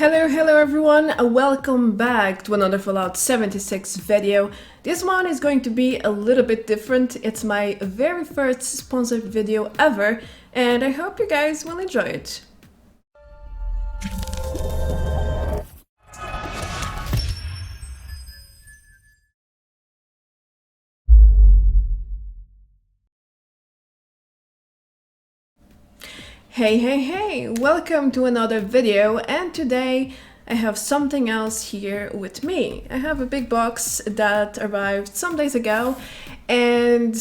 Hello everyone, welcome back to another Fallout 76 video. This one is going to be a little bit different. It's my very first sponsored video ever, and I hope you guys will enjoy it. Hey, welcome to another video, and today I have something else here with me. I have a big box that arrived some days ago, and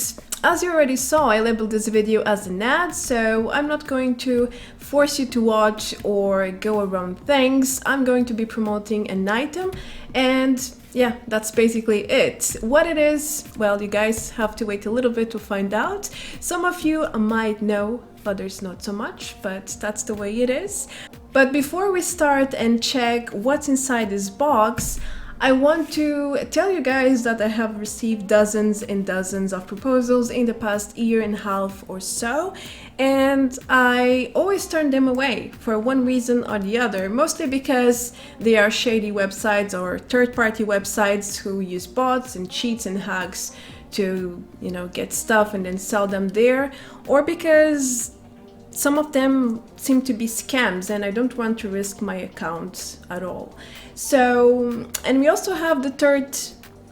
as you already saw, I labeled this video as an ad, so I'm not going to force you to watch or go around things. I'm going to be promoting an item, and yeah, that's basically it. What it is, well, you guys have to wait a little bit to find out. Some of you might know, others not so much, but that's the way it is. But before we start and check what's inside this box, I want to tell you guys that I have received dozens and dozens of proposals in the past year and a half or so, and I always turn them away for one reason or the other, mostly because they are shady websites or third-party websites who use bots and cheats and hacks to, get stuff and then sell them there, or because some of them seem to be scams and I don't want to risk my account at all. So, and we also have the third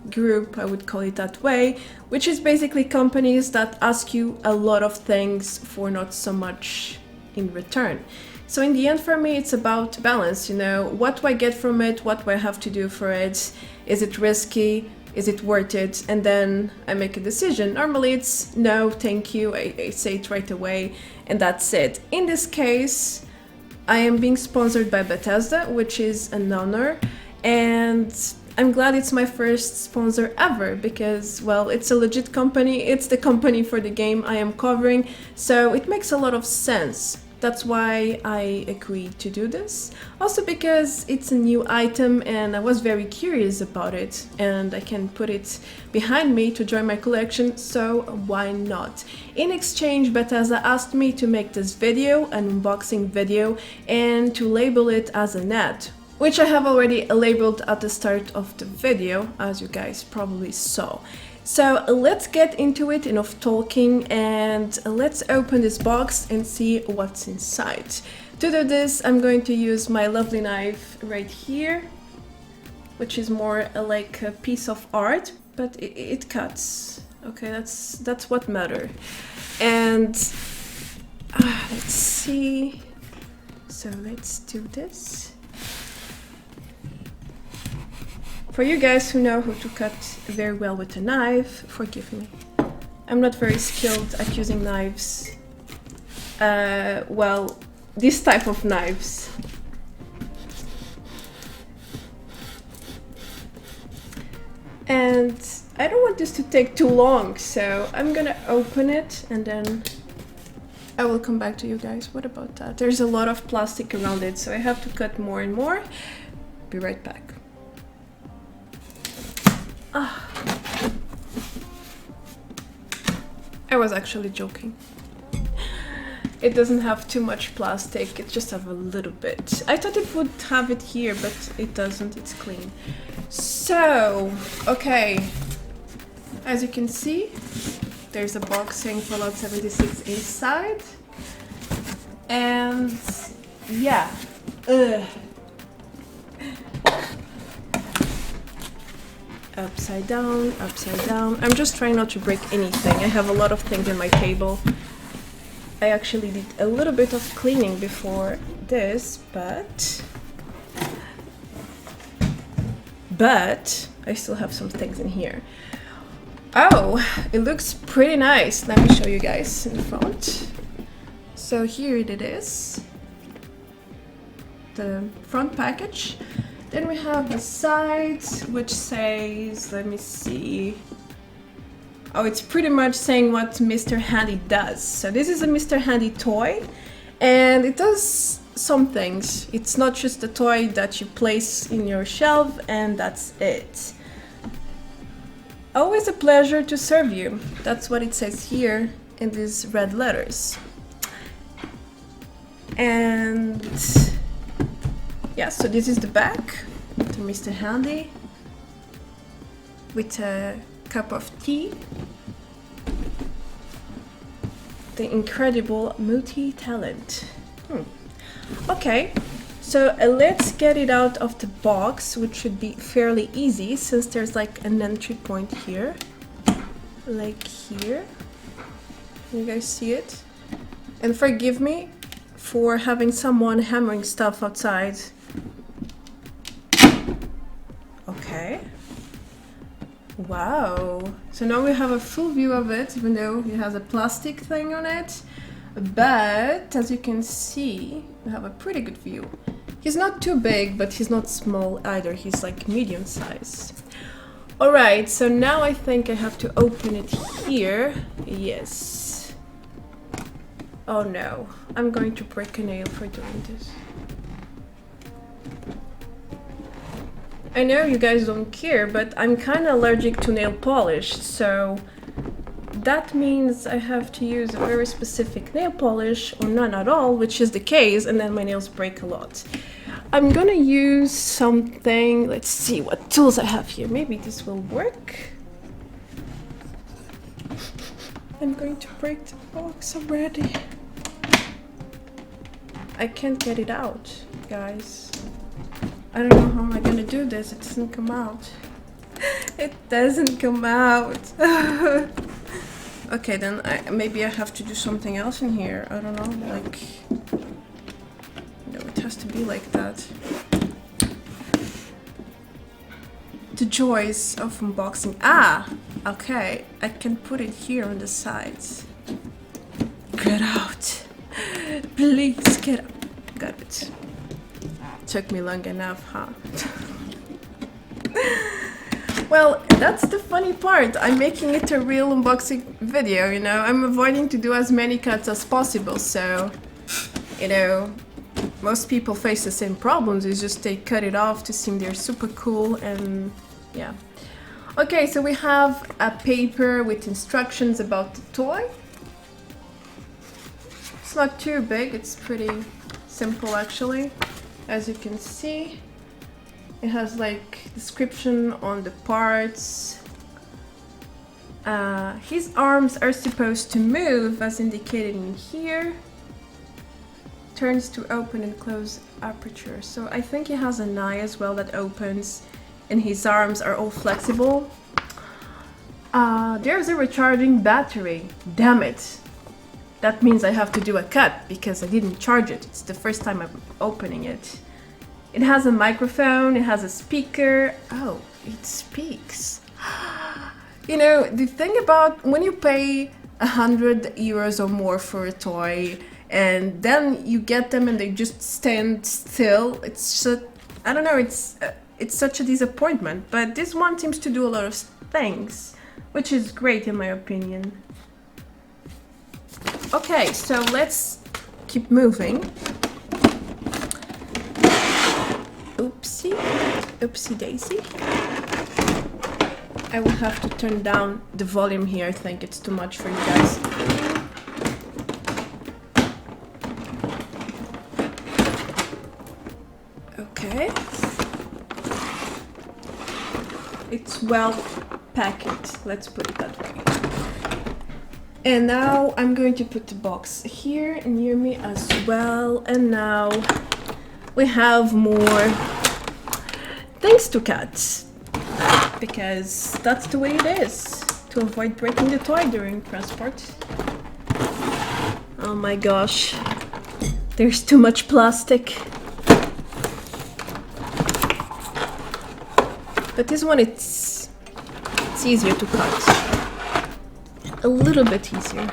group, I would call it that way, which is basically companies that ask you a lot of things for not so much in return. So in the end, for me, it's about balance, what do I get from it? What do I have to do for it? Is it risky? Is it worth it? And then I make a decision. Normally it's no, thank you. I say it right away, and that's it. In this case, I am being sponsored by Bethesda, which is an honor, and I'm glad it's my first sponsor ever because, well, it's a legit company. It's the company for the game I am covering, so it makes a lot of sense. That's why I agreed to do this. Also because it's a new item and I was very curious about it, and I can put it behind me to join my collection, so why not? In exchange, Bethesda asked me to make this video, an unboxing video, and to label it as an ad, which I have already labeled at the start of the video, as you guys probably saw. So let's get into it, enough talking, and let's open this box and see what's inside. To do this, I'm going to use my lovely knife right here, which is more like a piece of art, but it cuts. Okay, that's what matters. And let's see. So let's do this. For you guys who know how to cut very well with a knife, forgive me. I'm not very skilled at using knives. Well, this type of knives. And I don't want this to take too long, so I'm gonna open it and then I will come back to you guys. What about that? There's a lot of plastic around it, so I have to cut more and more. Be right back. I was actually joking. It doesn't have too much plastic, it just have a little bit. I thought it would have it here, but it doesn't, it's clean. So, okay. As you can see, there's a box saying Fallout 76 inside. And yeah. Upside down, upside down. I'm just trying not to break anything. I have a lot of things in my table. I actually did a little bit of cleaning before this, but I still have some things in here. Oh, it looks pretty nice. Let me show you guys in the front. So here it is, the front package. Then we have the side, which says, let me see. Oh, it's pretty much saying what Mr. Handy does. So this is a Mr. Handy toy, and it does some things. It's not just a toy that you place in your shelf and that's it. Always a pleasure to serve you. That's what it says here in these red letters. And Yeah, so this is the back to Mr. Handy with a cup of tea. The incredible multi-talent. Okay, so let's get it out of the box, which should be fairly easy since there's like an entry point here. Like here. Can you guys see it? And forgive me for having someone hammering stuff outside. Okay. Wow. So now we have a full view of it, even though it has a plastic thing on it. But as you can see, we have a pretty good view. He's not too big, but he's not small either. He's like medium size. Alright, so now I think I have to open it here. Yes. Oh no, I'm going to break a nail for doing this. I know you guys don't care, but I'm kind of allergic to nail polish, so that means I have to use a very specific nail polish or none at all, which is the case, and then my nails break a lot. I'm gonna use something, let's see what tools I have here. Maybe this will work. I'm going to break the box already. I can't get it out, guys. I don't know how am I gonna do this, it doesn't come out. It doesn't come out. Okay, then maybe I have to do something else in here. I don't know, like... No, it has to be like that. The joys of unboxing. Ah! Okay, I can put it here on the sides. Get out! Please get out. Got it. Took me long enough, huh? Well, that's the funny part. I'm making it a real unboxing video, you know? I'm avoiding to do as many cuts as possible, so... You know, most people face the same problems. It's just they cut it off to seem they're super cool and... yeah. Okay, so we have a paper with instructions about the toy. It's not too big, it's pretty simple actually. As you can see, it has like description on the parts. His arms are supposed to move as indicated in here. Turns to open and close aperture. So I think he has an eye as well that opens and his arms are all flexible. There's a recharging battery. Damn it. That means I have to do a cut because I didn't charge it. It's the first time I'm opening it. It has a microphone, it has a speaker. Oh, it speaks. You know, the thing about when you pay 100 euros or more for a toy and then you get them and they just stand still, it's I don't know, it's such a disappointment. But this one seems to do a lot of things, which is great in my opinion. Okay, so let's keep moving. Oopsie, oopsie daisy. I will have to turn down the volume here. I think it's too much for you guys. Okay. It's well packed, let's put it that way. And now I'm going to put the box here near me as well. And now we have more things to cut. Because that's the way it is. To avoid breaking the toy during transport. Oh my gosh. There's too much plastic. But this one, it's easier to cut. A little bit easier.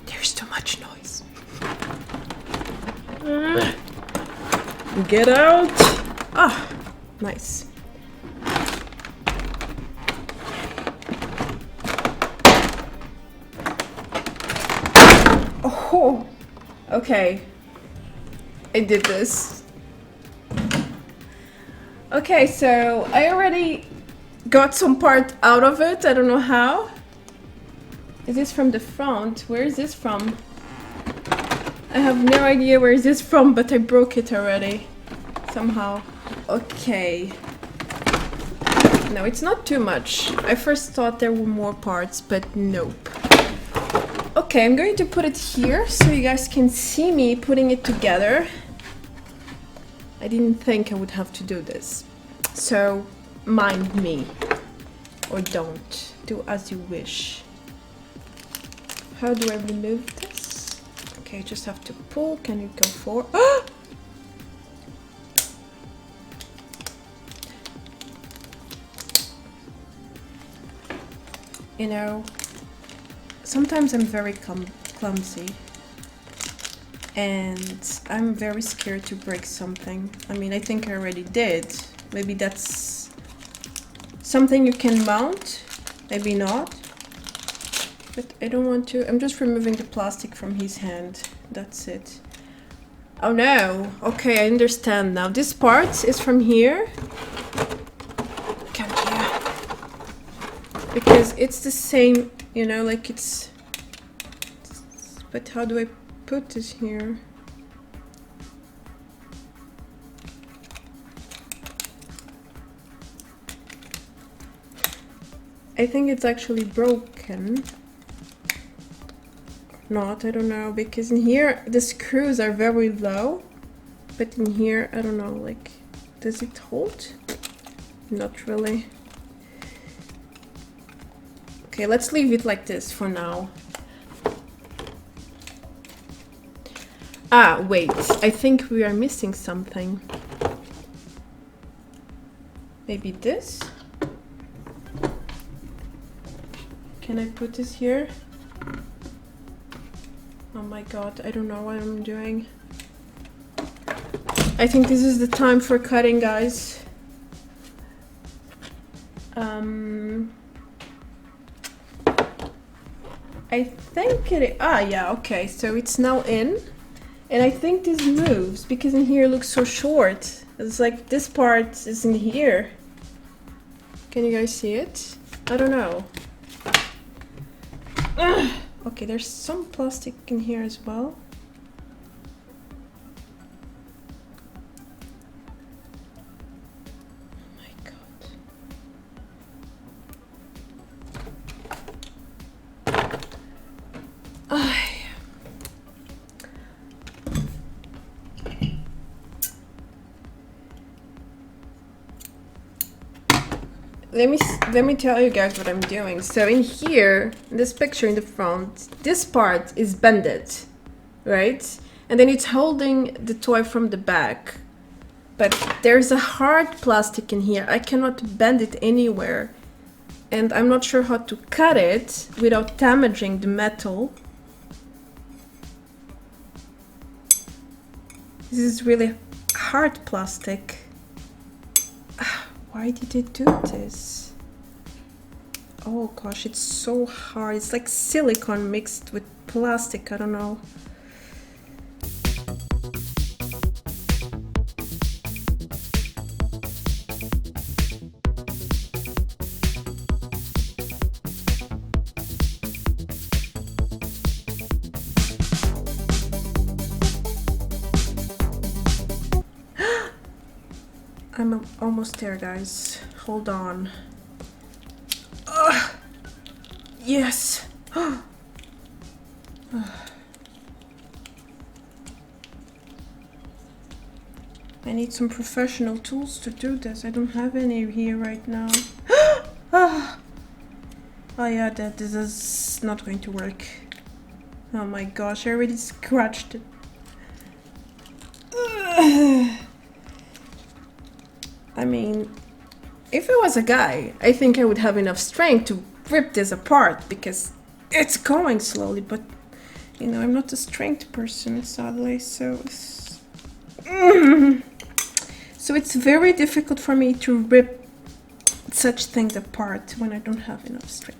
There's too much noise. Get out! Ah, nice. Oh, okay. I did this. Okay, so I already got some part out of it. I don't know how. Is this from the front? Where is this from? I have no idea where is this from, but I broke it already. Somehow. Okay. No, it's not too much. I first thought there were more parts, but nope. Okay, I'm going to put it here so you guys can see me putting it together. I didn't think I would have to do this. So, mind me. Or don't. Do as you wish. How do I remove this? Okay, I just have to pull. Can you go for? Ah! You know, sometimes I'm very clumsy. And I'm very scared to break something. I mean, I think I already did. Maybe that's something you can mount. Maybe not. But I don't want to. I'm just removing the plastic from his hand. That's it. Oh no. Okay, I understand now. This part is from here. Can't hear. Because it's the same, you know, like it's... But how do I put this here? I think it's actually broken. Not, I don't know, because in here the screws are very low, but in here, I don't know, like, does it hold? Not really. Okay, let's leave it like this for now. Ah, wait, I think we are missing something. Maybe this? Can I put this here? Oh my god, I don't know what I'm doing. I think this is the time for cutting, guys. I think it is. Ah, yeah, okay, so it's now in. And I think this moves because in here it looks so short. It's like this part is in here. Can you guys see it? I don't know. Ugh. Okay, there's some plastic in here as well. Oh my god. Let me tell you guys what I'm doing. So in here, in this picture in the front, this part is bended, right? And then it's holding the toy from the back. But there's a hard plastic in here. I cannot bend it anywhere. And I'm not sure how to cut it without damaging the metal. This is really hard plastic. Why did they do this? Oh gosh, it's so hard. It's like silicone mixed with plastic. I don't know. I'm almost there, guys. Hold on. Yes. I need some professional tools to do this. I don't have any here right now. Oh yeah, this is not going to work. Oh my gosh, I already scratched it. I mean, if I was a guy, I think I would have enough strength to rip this apart because it's going slowly, but you know, I'm not a strength person, sadly, so it's very difficult for me to rip such things apart when I don't have enough strength.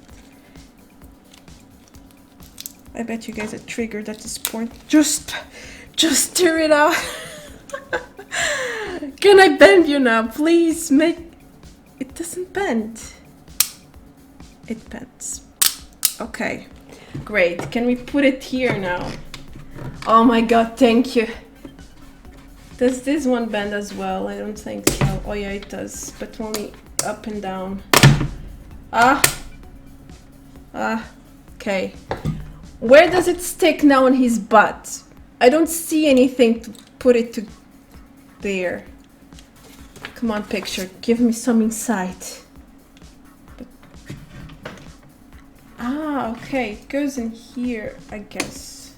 I bet you guys are triggered at this point. Just tear it out. Can I bend you now? Please make... It doesn't bend. It bends. Okay. Great. Can we put it here now? Oh my god, thank you. Does this one bend as well? I don't think so. Oh yeah, it does, but only up and down. Okay. Where does it stick now on his butt? I don't see anything to put it to there. Come on, picture. Give me some insight. Okay. It goes in here, I guess.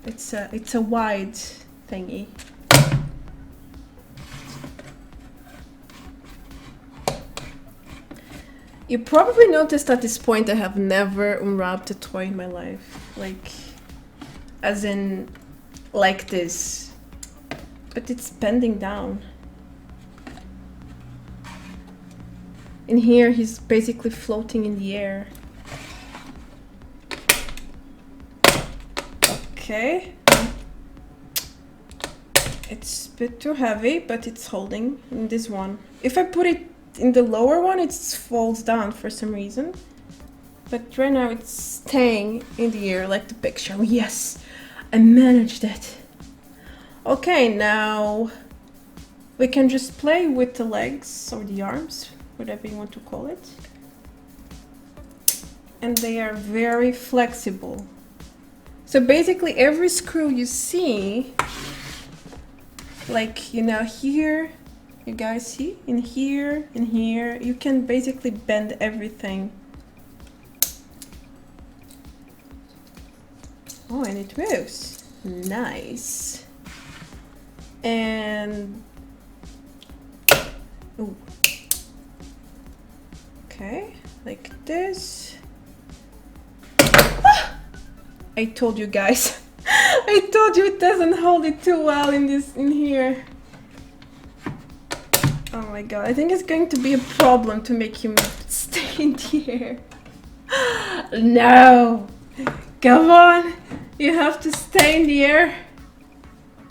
It's a wide thingy. You probably noticed at this point I have never unwrapped a toy in my life. Like, as in, like this. But it's bending down. In here, he's basically floating in the air. Okay. It's a bit too heavy, but it's holding in this one. If I put it in the lower one, it falls down for some reason. But right now it's staying in the air like the picture. Yes, I managed it. Okay, now we can just play with the legs or the arms, whatever you want to call it. And they are very flexible. So basically every screw you see, like, you know, here, you guys see? In here, you can basically bend everything. Oh, and it moves. Nice. And... ooh. Okay, like this. Ah! I told you guys. I told you it doesn't hold it too well in here. Oh my god, I think it's going to be a problem to make him stay in the air. No! Come on! You have to stay in the air.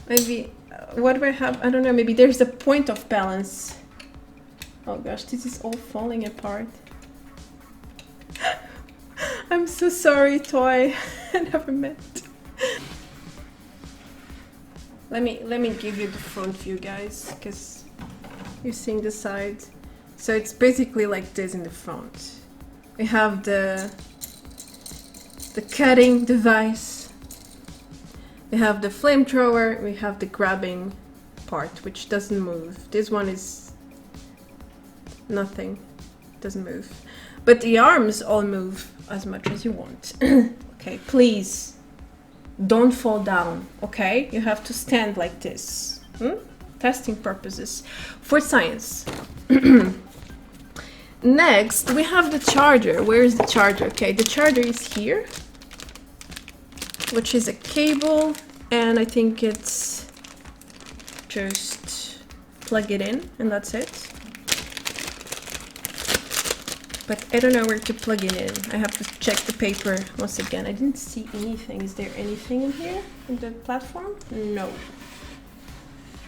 Maybe, what do I have? I don't know, maybe there's a point of balance. Oh gosh, this is all falling apart. I'm so sorry, toy. I never meant. Let me give you the front view, guys, because you're seeing the side. So it's basically like this in the front. We have the cutting device. We have the flamethrower. We have the grabbing part, which doesn't move. This one is nothing. Doesn't move. But the arms all move as much as you want. Okay, please don't fall down, okay? You have to stand like this. Testing purposes for science. Next, we have the charger. Where is the charger? Okay, the charger is here, which is a cable, and I think it's just plug it in and that's it. But I don't know where to plug it in. I have to check the paper once again. I didn't see anything. Is there anything in here in the platform? No.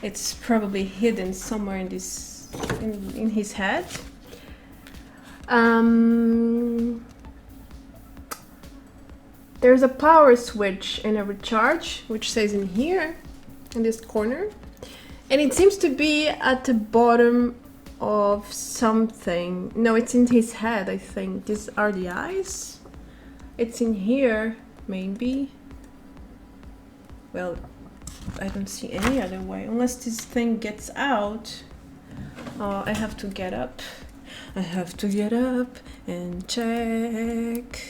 It's probably hidden somewhere in this in his head. There's a power switch and a recharge, which says in here, in this corner. And it seems to be at the bottom of something. No, it's in his head, I think. These are the eyes. It's in here, maybe. Well, I don't see any other way. Unless this thing gets out. I have to get up. I have to get up and check.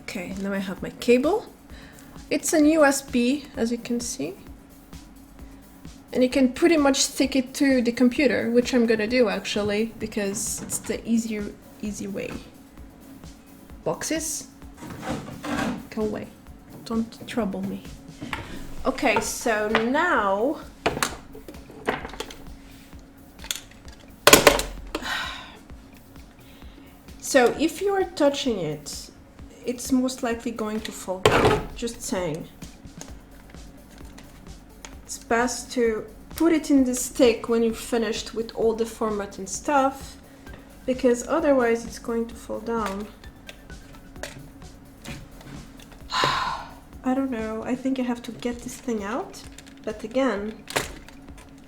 Okay, now I have my cable. It's an USB, as you can see. And you can pretty much stick it to the computer, which I'm gonna do actually, because it's the easy way. Boxes? Go away. Don't trouble me. Okay, so now... So if you are touching it, it's most likely going to fall down. Just saying. It's best to put it in the stick when you're finished with all the format and stuff, because otherwise it's going to fall down. I don't know, I think I have to get this thing out, but again,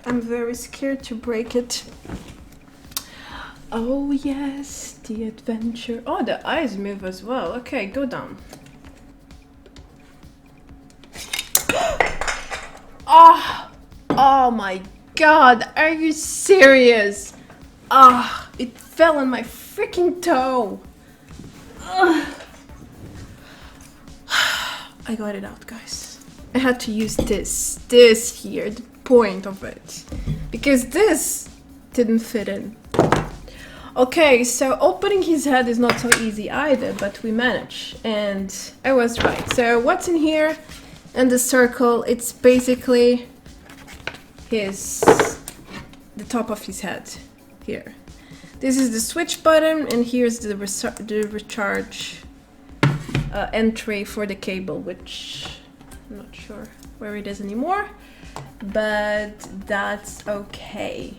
I'm very scared to break it. Oh yes, the adventure. Oh, the eyes move as well. Okay, go down. Oh, oh my god, are you serious? Ah, it fell on my freaking toe. Ugh. I got it out, guys. I had to use this here, the point of it, because this didn't fit in. Okay, so opening his head is not so easy either, but we manage, and I was right. So what's in here? In the circle, it's basically the top of his head here. This is the switch button, and here's the recharge entry for the cable, which I'm not sure where it is anymore, but that's okay.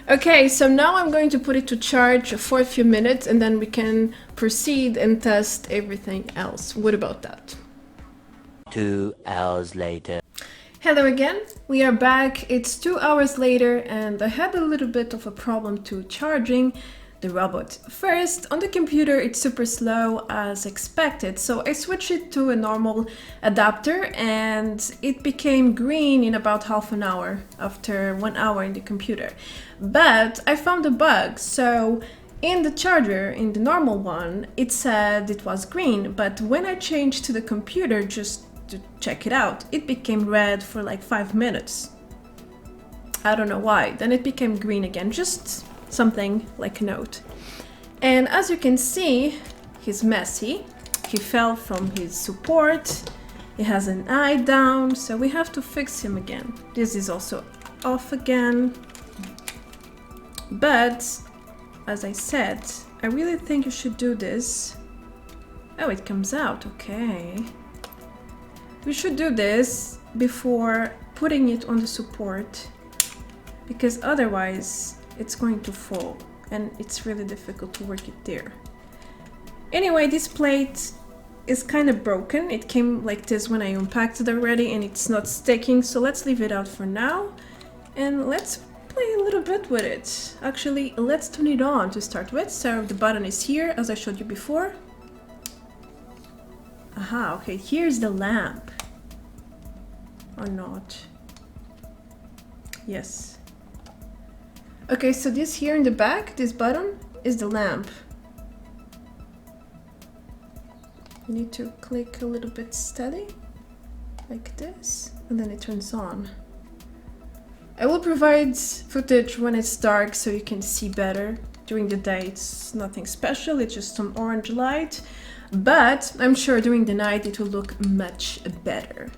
Okay, so now I'm going to put it to charge for a few minutes, and then we can proceed and test everything else. What about that? 2 hours later. Hello again, we are back. It's 2 hours later, and I had a little bit of a problem to charging the robot. First, on the computer it's super slow as expected, so I switched it to a normal adapter and it became green in about half an hour after 1 hour in the computer. But I found a bug, so in the charger, in the normal one, it said it was green, but when I changed to the computer just to check it out, it became red for like 5 minutes. I don't know why. Then it became green again, just something like a note. And as you can see, he's messy. He fell from his support. He has an eye down, so we have to fix him again. This is also off again. But as I said, I really think you should do this. Oh, it comes out, okay. We should do this before putting it on the support, because otherwise it's going to fall and it's really difficult to work it there. Anyway, this plate is kind of broken. It came like this when I unpacked it already and it's not sticking, so let's leave it out for now and let's play a little bit with it. Actually, let's turn it on to start with. So the button is here as I showed you before. Aha, okay, here's the lamp. Or not. Yes. Okay, so this here in the back, this button, is the lamp. You need to click a little bit steady, like this, and then it turns on. I will provide footage when it's dark so you can see better. During the day it's nothing special, it's just some orange light, but I'm sure during the night it will look much better.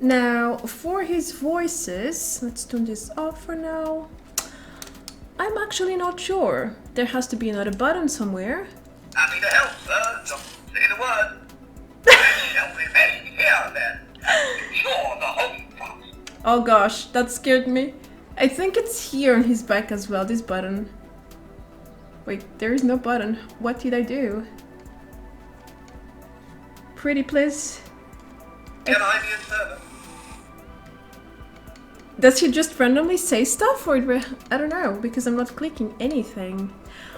Now, for his voices, let's turn this off for now. I'm actually not sure. There has to be another button somewhere. Happy to help, sir. Just say the word. Help me here, then. Ensure the home fast. Oh gosh, that scared me. I think it's here on his back as well, this button. Wait, there is no button. What did I do? Pretty please. Can I be a servant? Does he just randomly say stuff, or I don't know, because I'm not clicking anything.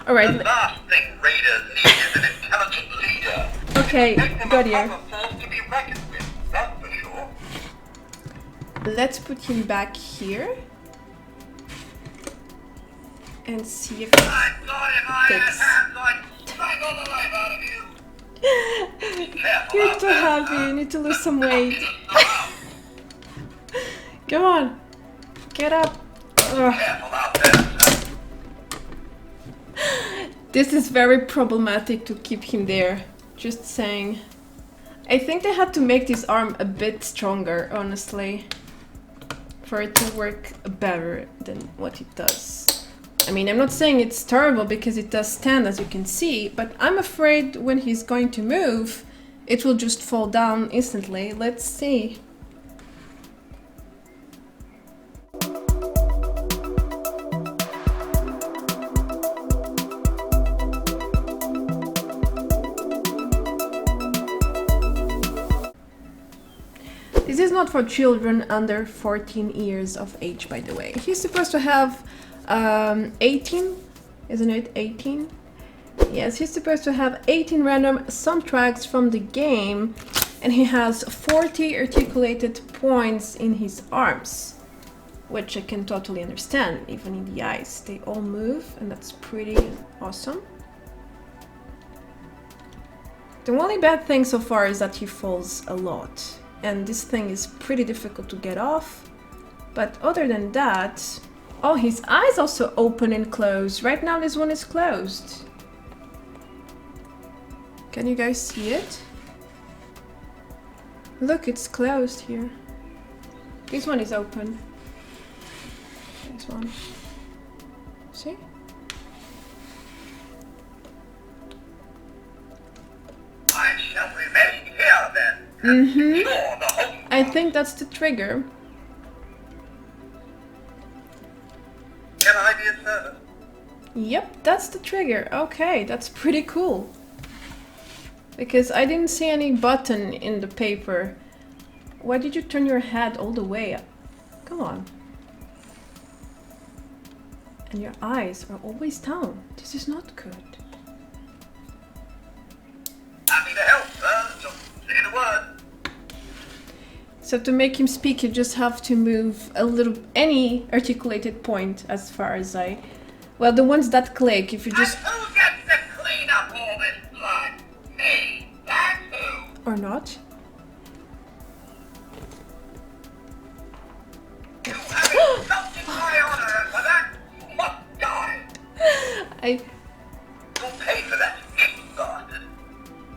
All right. The last thing raiders need is an intelligent leader. Okay, got you. A force to be reckoned with, that's for sure. Let's put him back here and see if I got him. I fix. have like strangle the life out of you. Careful You're out too there, heavy. sir. You need to lose some weight. Come on, get up. Ugh. Careful out there, sir. This is very problematic to keep him there. Just saying. I think they had to make this arm a bit stronger, honestly, for it to work better than what it does. I mean, I'm not saying it's terrible because it does stand, as you can see, but I'm afraid when he's going to move, it will just fall down instantly. Let's see. not for children under 14 years of age, by the way. He's supposed to have 18, isn't it? 18? Yes, he's supposed to have 18 random soundtracks from the game, and he has 40 articulated points in his arms, which I can totally understand. Even in the eyes, they all move, and that's pretty awesome. The only bad thing so far is that he falls a lot, and this thing is pretty difficult to get off. But other than that, oh, his eyes also open and close. Right now this one is closed. Can you guys see it? Look, it's closed here. This one is open. This one. See? I shall remain here then. Mm-hmm. You're the home. I think that's the trigger. Can I be of service? Yep, that's the trigger. Okay, that's pretty cool. Because I didn't see any button in the paper. Why did you turn your head all the way up? Come on. And your eyes are always down. This is not good. Happy to help, sir. Just say the word. So to make him speak, you just have to move a little, any articulated point as far as I... Well, the ones that click, if you just... And who gets to clean up all this blood? Me. That's who. Or not. You have insulted my honor, and for that, you must die. You'll pay for that, you bastard.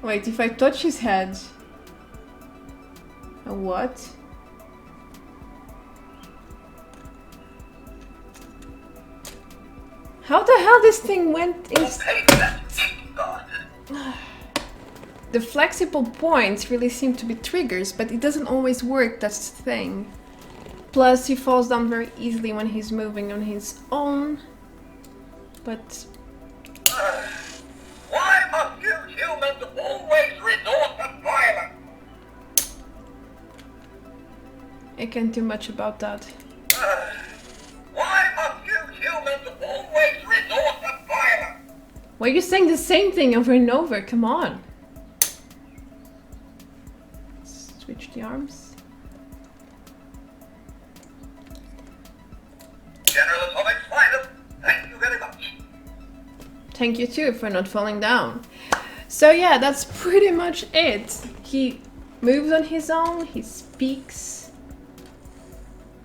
Wait, if I touch his head... A what? How the hell this thing went in... You'll pay for that, you bastard. The flexible points really seem to be triggers, but it doesn't always work, that's the thing. Plus, he falls down very easily when he's moving on his own. But... Why must you humans always resort to violence? I can't do much about that. Why must you humans always resort to violence? Why are you saying the same thing over and over? Come on. Switch the arms. General Atomic Pilot, thank you very much. Thank you too for not falling down. So yeah, that's pretty much it. He moves on his own, he speaks,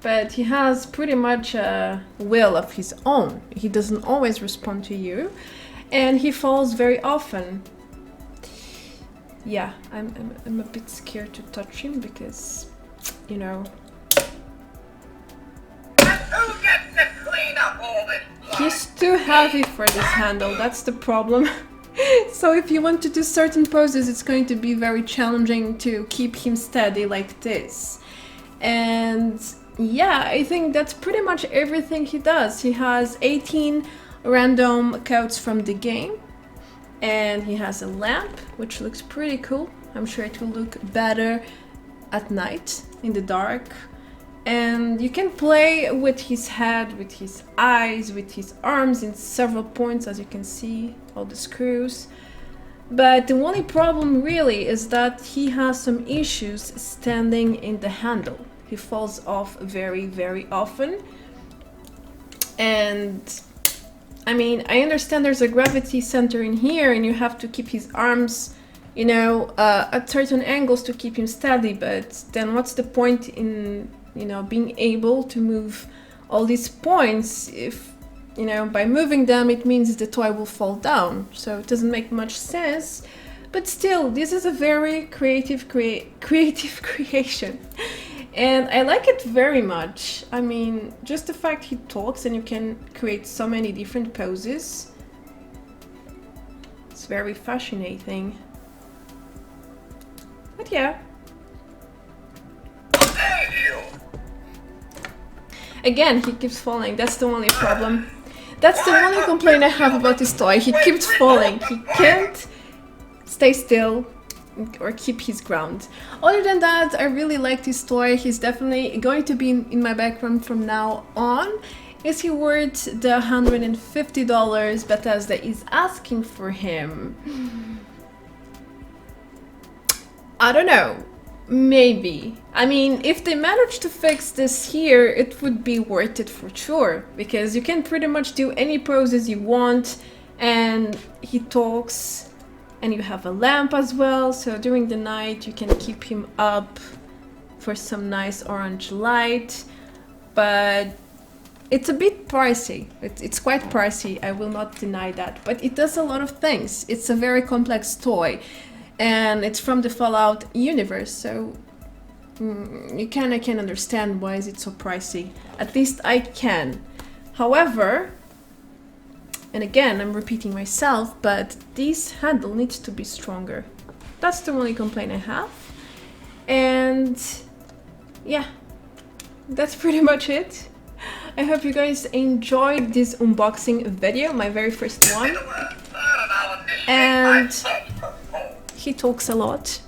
but he has pretty much a will of his own. He doesn't always respond to you, and he falls very often. Yeah, I'm a bit scared to touch him because, you know, And who gets to clean up all this blood? he's too heavy for this handle, that's the problem. So if you want to do certain poses, it's going to be very challenging to keep him steady like this. And yeah, I think that's pretty much everything he does. He has 18 random codes from the game. And he has a lamp, which looks pretty cool. I'm sure it will look better at night, in the dark. And you can play with his head, with his eyes, with his arms in several points, as you can see, all the screws. But the only problem really is that he has some issues standing in the handle. He falls off very, very often. And I mean, I understand there's a gravity center in here and you have to keep his arms, you know, at certain angles to keep him steady, but then what's the point in, you know, being able to move all these points if, you know, by moving them it means the toy will fall down, so it doesn't make much sense. But still, this is a very creative creation. And I like it very much. I mean, just the fact he talks and you can create so many different poses. It's very fascinating. But yeah. Thank you. Again, he keeps falling. That's the only problem. That's the only complaint I have about this toy. He keeps falling. He can't stay still. or keep his ground. Other than that, I really like this toy. He's definitely going to be in my background from now on. Is he worth the $150 Bethesda is asking for him? I don't know. Maybe. I mean, if they manage to fix this here, it would be worth it for sure. Because you can pretty much do any poses you want. And he talks. And you have a lamp as well. So during the night you can keep him up for some nice orange light. But it's a bit pricey. It's quite pricey. I will not deny that. But it does a lot of things. It's a very complex toy. And it's from the Fallout universe, so you can understand why is it so pricey. At least I can. However, and again, I'm repeating myself, but this handle needs to be stronger. That's the only complaint I have. And yeah, that's pretty much it. I hope you guys enjoyed this unboxing video, my very first one. And he talks a lot.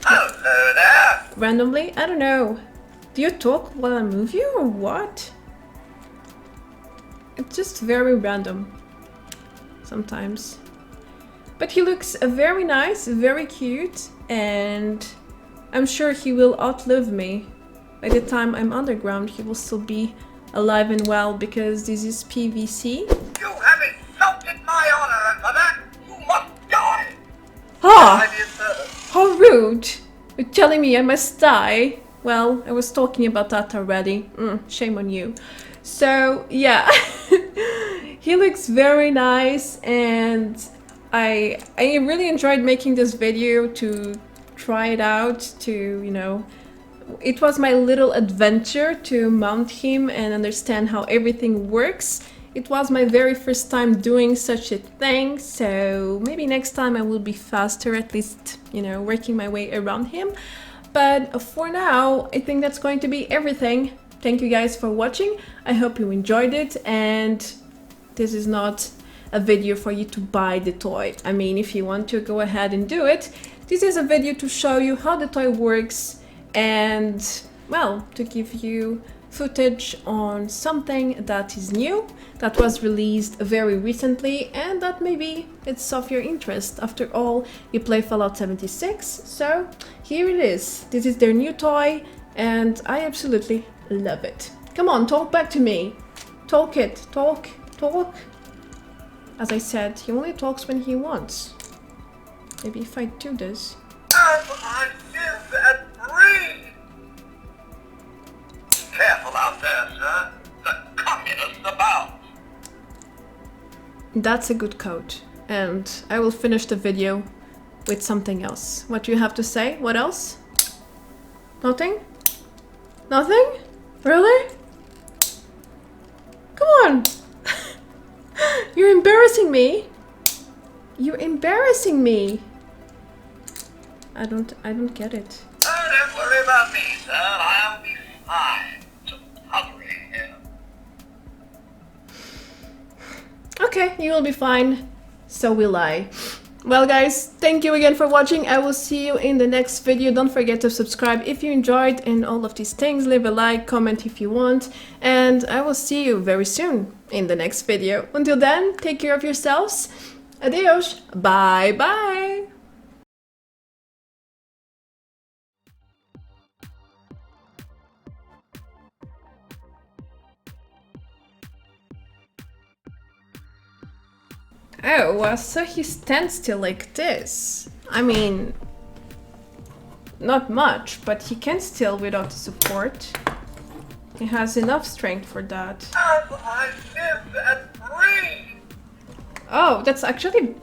Hello there. Randomly? I don't know. Do you talk while I move you or what? It's just very random. Sometimes. But he looks very nice, very cute, and I'm sure he will outlive me. By the time I'm underground, he will still be alive and well because this is PVC. You have insulted my honor, and for that, you must die. Ah! I'm your servant. How rude! You're telling me I must die? Well, I was talking about that already. Shame on you. So, yeah. He looks very nice and I really enjoyed making this video to try it out, to, you know, it was my little adventure to mount him and understand how everything works. It was my very first time doing such a thing, so maybe next time I will be faster, at least, you know, working my way around him. But for now, I think that's going to be everything. Thank you guys for watching. I hope you enjoyed it, and this is not a video for you to buy the toy. I mean, if you want to, go ahead and do it. This is a video to show you how the toy works and, well, to give you footage on something that is new, that was released very recently, and that maybe it's of your interest. After all, you play Fallout 76, so here it is. This is their new toy, and I absolutely love it. Come on, talk back to me. Talk it. Talk. Talk. As I said, he only talks when he wants. Maybe if I do this. I live and breathe. Careful out there, sir. The communists about. That's a good code. And I will finish the video with something else. What do you have to say? What else? Nothing? Nothing? Really? Come on! You're embarrassing me! You're embarrassing me! I don't get it. Oh, don't worry about me, sir. I'll be fine. Just hovering here. Okay, you will be fine. So will I. Well guys, thank you again for watching. I will see you in the next video. Don't forget to subscribe if you enjoyed and all of these things. Leave a like, comment if you want. And I will see you very soon in the next video. Until then, take care of yourselves. Adios. Bye bye. Oh, well, so he stands still like this. I mean, not much, but he can still without support. He has enough strength for that. I live and breathe. Oh, that's actually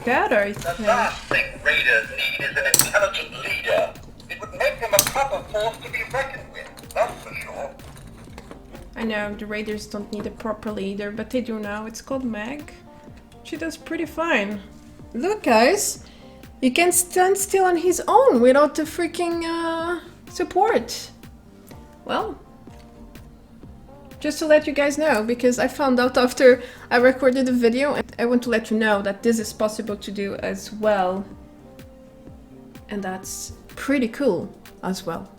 better, I The think. last thing raiders need is an intelligent leader. It would make them a proper force to be reckoned with, that's for sure. I know, the raiders don't need a proper leader, but they do now. It's called Meg. She does pretty fine. Look, guys! He can stand still on his own without the freaking support. Well, just to let you guys know, because I found out after I recorded the video, and I want to let you know that this is possible to do as well. and that's pretty cool as well.